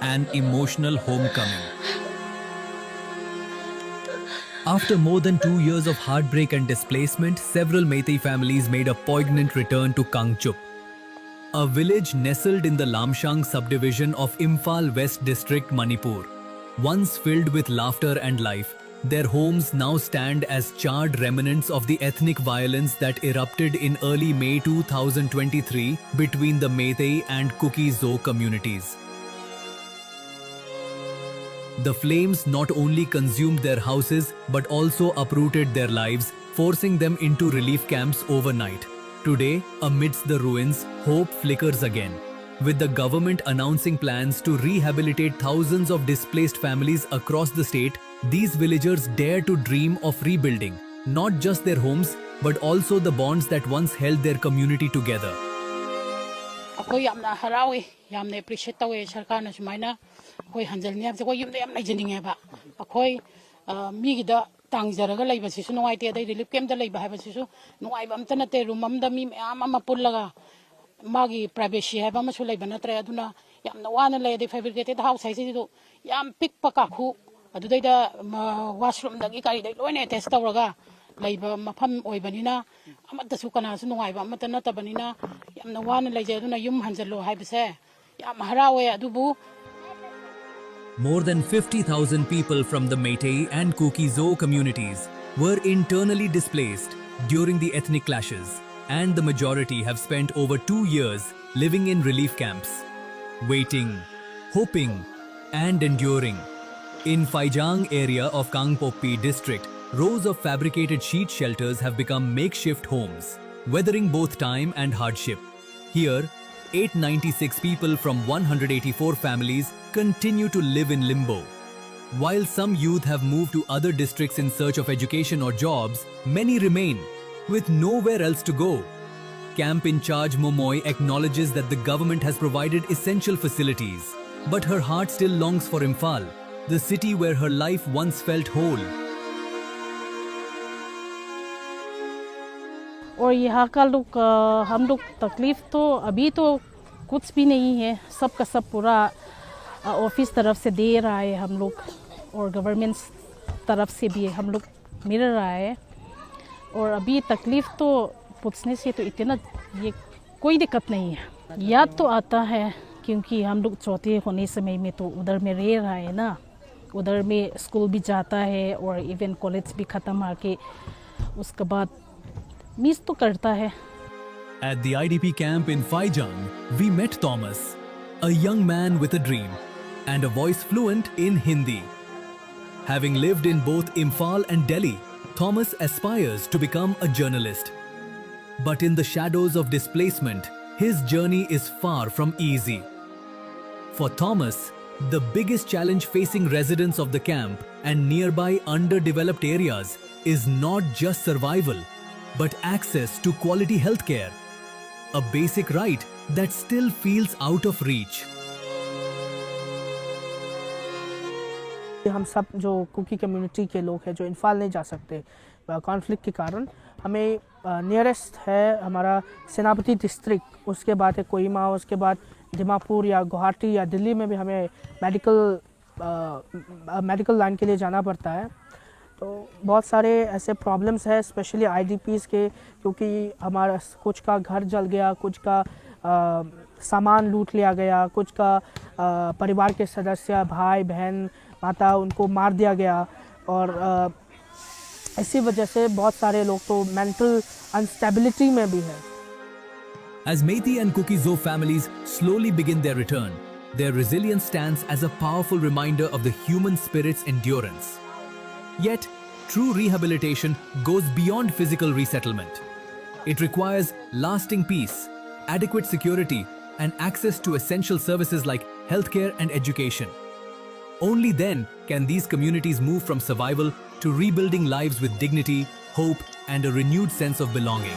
an emotional homecoming. After more than 2 years of heartbreak and displacement, several Meitei families made a poignant return to Kangchup, a village nestled in the Lamshang subdivision of Imphal West District, Manipur. Once filled with laughter and life, their homes now stand as charred remnants of the ethnic violence that erupted in early May 2023 between the Meitei and Kuki-Zo communities. The flames not only consumed their houses but also uprooted their lives, forcing them into relief camps overnight. Today, amidst the ruins, hope flickers again. With the government announcing plans to rehabilitate thousands of displaced families across the state, these villagers dare to dream of rebuilding, not just their homes, but also the bonds that once held their community together. Ako'y yamna harawi, yamna appreciate tawi sarkar na sumayna. Ako'y hanjal niya, ako'y yamna yamna jininga ba. Ako'y migida tangjaraga lay ba sisu nungay tiya day relief camp da lay ba ba sisu nungay ba amta na te rumam da mi ama pullaga magi privacy hai ba masulay ba na tre aduna yamna wana lay day fabricated house hai sisu yam pick pa kakhu adu day da washroom da gi kari day loine test tawraga lay ba mafam oy banina amata su kana su nungay ba amata na tabanina yamna wana lay aduna yum hanjalo hai bise yam harawe adubu. More than 50,000 people from the Meitei and Kuki-Zo communities were internally displaced during the ethnic clashes, and the majority have spent over 2 years living in relief camps, waiting, hoping, and enduring. In Faijang area of Kangpokpi district, rows of fabricated sheet shelters have become makeshift homes, weathering both time and hardship. Here, 896 people from 184 families continue to live in limbo. While some youth have moved to other districts in search of education or jobs, many remain, with nowhere else to go. Camp in charge Momoy acknowledges that the government has provided essential facilities, but her heart still longs for Imphal, the city where her life once felt whole. और यहाँ का लोग हम लोग तकलीफ़ तो अभी तो कुछ भी नहीं है, सब का सब पूरा ऑफिस तरफ से दे रहा है हम लोग और गवर्नमेंट तरफ से भी हम लोग मिल रहा है और अभी तकलीफ़ तो पूछने से तो इतना ये कोई दिक्कत नहीं है। याद तो आता है क्योंकि हम लोग छोटे होने समय में तो उधर में रह रहा है ना, उधर में स्कूल भी जाता है और इवन कॉलेज भी ख़त्म आके उसके बाद मिस तो करता है। At the IDP camp in Faijang, we met Thomas, a young man with a dream and a voice fluent in Hindi. Having lived in both Imphal and Delhi, Thomas aspires to become a journalist. But in the shadows of displacement, his journey is far from easy. For Thomas, the biggest challenge facing residents of the camp and nearby underdeveloped areas is not just survival, but access to quality healthcare, a basic right that still feels out of reach. हम सब जो cookie community के लोग हैं जो इम्फाल नहीं जा सकते कॉन्फ्लिक्ट के कारण, हमें नियरेस्ट है हमारा सेनापति डिस्ट्रिक्ट, उसके बाद है कोहिमा, उसके बाद दिमापुर या गुवाहाटी या दिल्ली में भी हमें मेडिकल लाइन के लिए जाना पड़ता है। तो बहुत सारे ऐसे प्रॉब्लम्स हैं स्पेशली आईडीपीज़ के, क्योंकि हमारा कुछ का घर जल गया, कुछ का सामान लूट लिया गया, कुछ का परिवार के सदस्य भाई बहन माता उनको मार दिया गया और इसी वजह से बहुत सारे लोग तो मेंटल अनस्टेबिलिटी में भी हैं। As Meitei and Kuki-Zo families slowly begin their return, their resilience stands as a powerful reminder of the human spirit's endurance. Yet, true rehabilitation goes beyond physical resettlement. It requires lasting peace, adequate security, and access to essential services like healthcare and education. Only then can these communities move from survival to rebuilding lives with dignity, hope, and a renewed sense of belonging.